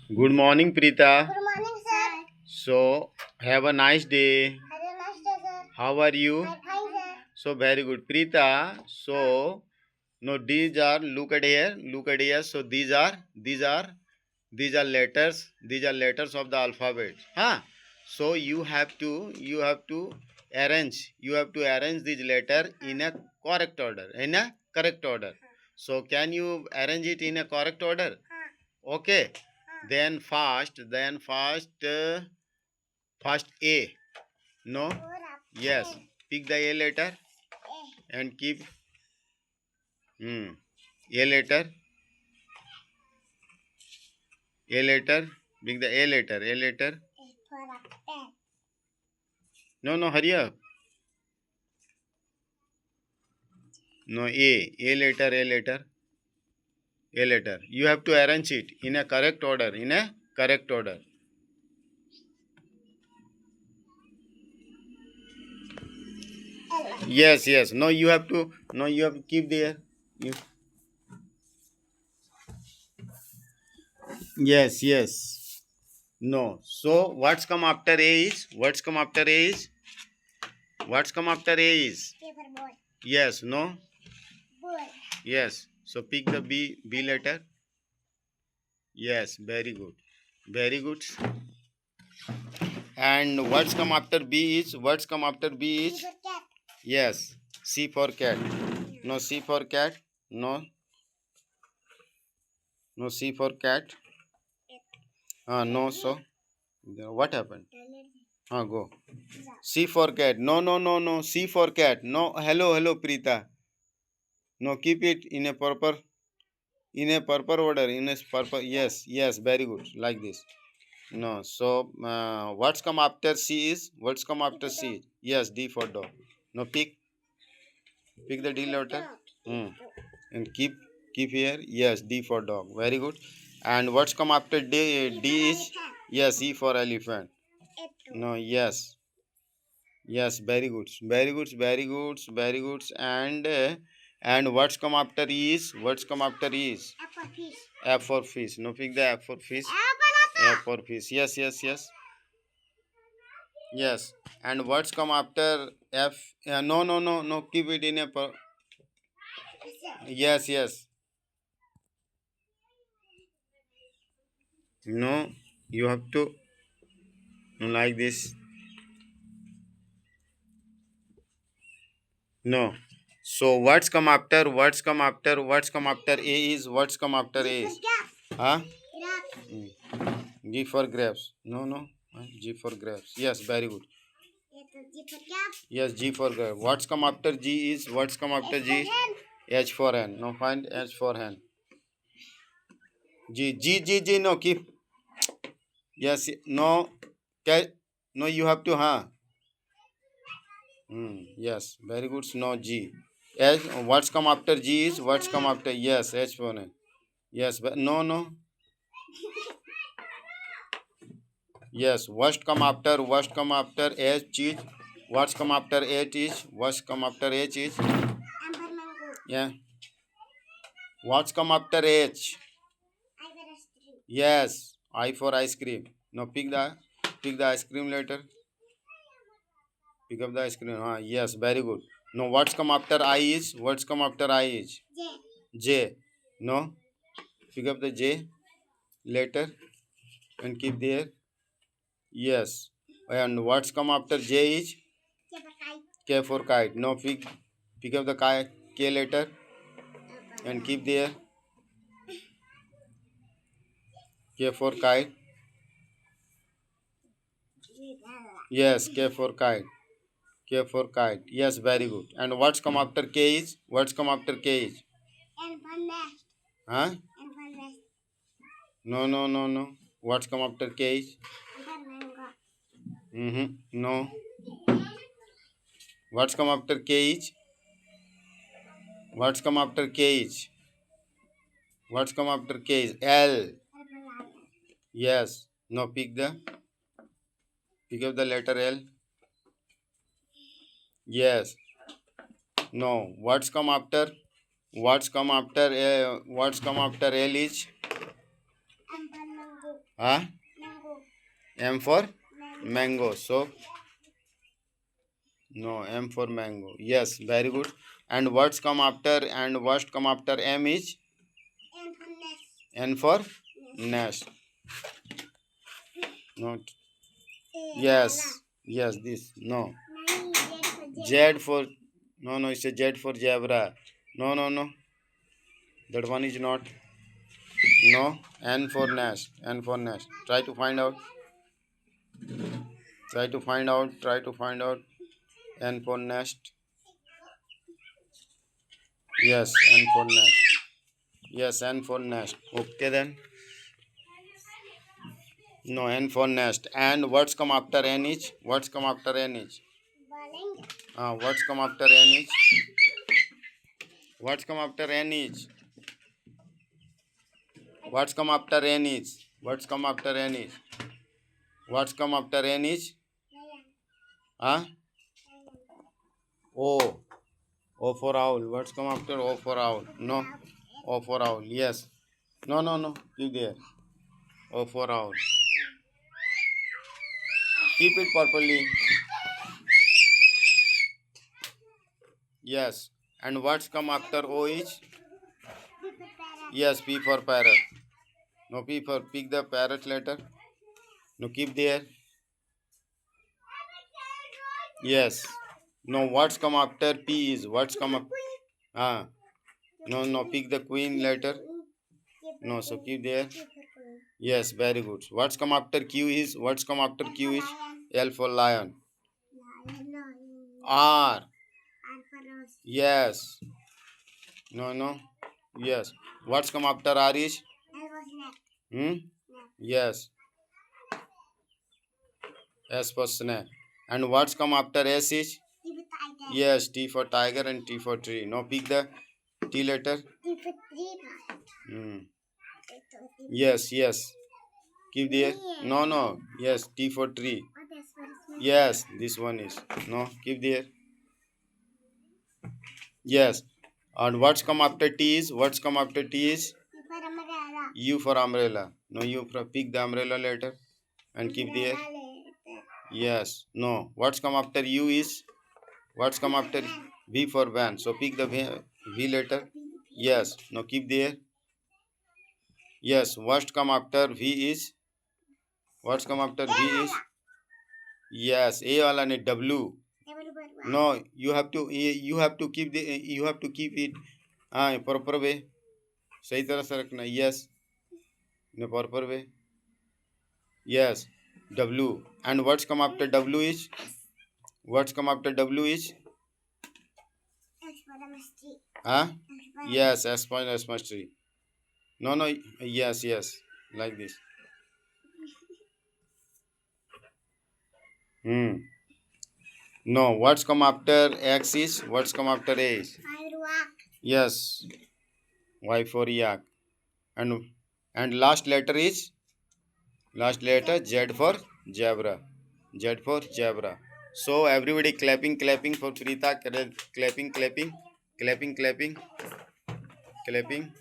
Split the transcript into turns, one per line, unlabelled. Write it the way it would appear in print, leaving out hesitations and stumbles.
Good morning, Preeta.
Good morning, sir.
So, have a nice day.
Have a nice day, sir.
How are you?
I'm fine, sir.
So, very good. Preeta, so, no, these are, look at here. So, these are letters. These are letters of the alphabet. Huh? So, you have to arrange these letter in a correct order. In a correct order. So, can you arrange it in a correct order? Okay. Then first A. No. Yes. Pick the A letter and keep A letter. A letter. Pick the A letter. A letter. No, no, hurry up. No, A. A letter. A letter. A letter. You have to arrange it in a correct order. In a correct order. Yes, yes. No, you have to. No, you have to keep there. You, yes, yes. No. So what's come after A is? What's come after A is? What's come after A is?
Paper boy.
Yes, no?
Boy.
Yes. So pick the B letter. Yes, very good. Very good. And what's come after B is? What's come after B is?
Paper cat.
Yes. C for cat. No C for cat. No. No C for cat. No. So what happened? Go. C for cat. No, no, no, no. C for cat. No. Hello, hello, Preeta. No, keep it in a proper order. In a proper. Yes, yes. Very good. Like this. No. So what's come after C is? What's come after C? Yes, D for dog. No, pick the D letter. And keep here. Yes, D for dog. Very good. And what's come after D? D is yes, E for elephant. No, yes. Yes, very good. Very good, very good, very good. And what's come after is? What's come after is?
Apple fish.
F for fish. No, pick the F for fish. F for fish. Yes, yes, yes. Yes. And what's come after F? No, no, no, no. Keep it in a. Yes, yes. No, you have to like this. No. So what's come after? What's come after? What's come after A is? What's come after A is? Huh? G for grapes. No, no. G for grapes. Yes, very good. Yes, G for grapes. What's come after G is? What's come after G? H for hen. No, find H for hen. G. No, keep. Yes, no. No, you have to, huh? Yes, very good. No, G. H, what's come after G is? What's come after? Yes, H for hen. Yes, but no, no. Yes, worst come after H is. What's come after H is? What's come after H is? Yeah. What's come after H? Yes, I for ice cream. Now pick the ice cream later. Pick up the ice cream. Yes, very good. No, what's come after I is? What's come after I is? J. No, pick up the J later and keep there. Yes. And what's come after J is? K for kite. No, pick up the K letter and keep there. K for kite. Yes, K for kite. K for kite. Yes, very good. And what's come after K is? What's come after K is? Huh? No, no, no, no. What's come after K is? No. What's come after K is? What's come after K is? What's come after K is? L. Yes. No, pick up the letter L. Yes. No. What's come after? What's come after L is?
Mango.
Huh?
Mango.
M for
Mango.
mango. So no, M for mango. Yes, very good. And what's come after and what come after M is
And for nest.
N for
Nest.
nest. Not
Eh,
yes. Yes, this. No.
Nani, Z for
Z for no, it's a Z for zebra. No. That one is not. No. N for nest. N for nest. Try to find out. Try to find out. Try to find out. N for nest. Yes, N for nest. Yes, N for nest. Okay then. No, N for nest. And what's come after N is? What's come after N is?
Balling.
What's come after N is? What's come after N is? What's come after N is? What's come after N is? What's come after N is? Huh? O. O for owl. What's come after O for owl? No. O for owl. Yes. No. Keep there. O for owl. Keep it properly. Yes. And what's come after O is? Yes, P for parrot. No, P for pick the parrot letter. No, keep there. Yes. No, what's come after P is what's come up. Ah. No, pick the queen letter. No, so keep there. Yes, very good. What's come after Q is what's come after Q is L for lion. R. Yes. No. Yes. What's come after R is? Yes. S for snake. And what's come after S is? Yes, T for tiger and T for tree. Now pick the T letter. Yes. Keep there. No. Yes, T for tree. Yes, this one is. No, keep there. Yes. And what's come after T is? What's come after T is? U for umbrella. No, U for pick the umbrella letter and keep there. Yes. No. What's come after U is? What's come after V for van? So pick the V letter. Yes. No, keep there. Yes. What's come after V is? What's come after V is? Yes. A wala ne W. No, you have to keep it proper way. सही तरह से रखना. Yes. In a proper way. Yes. W. And what's come after W is? What's come after W is? Huh? Yes, S point S tree. No. Yes. Like this. No. What's come after X is? What's come after A is? Yes. Y for yak. And last letter is? Last letter Z for zebra. Z for zebra. So everybody clapping for Preeta. Clapping.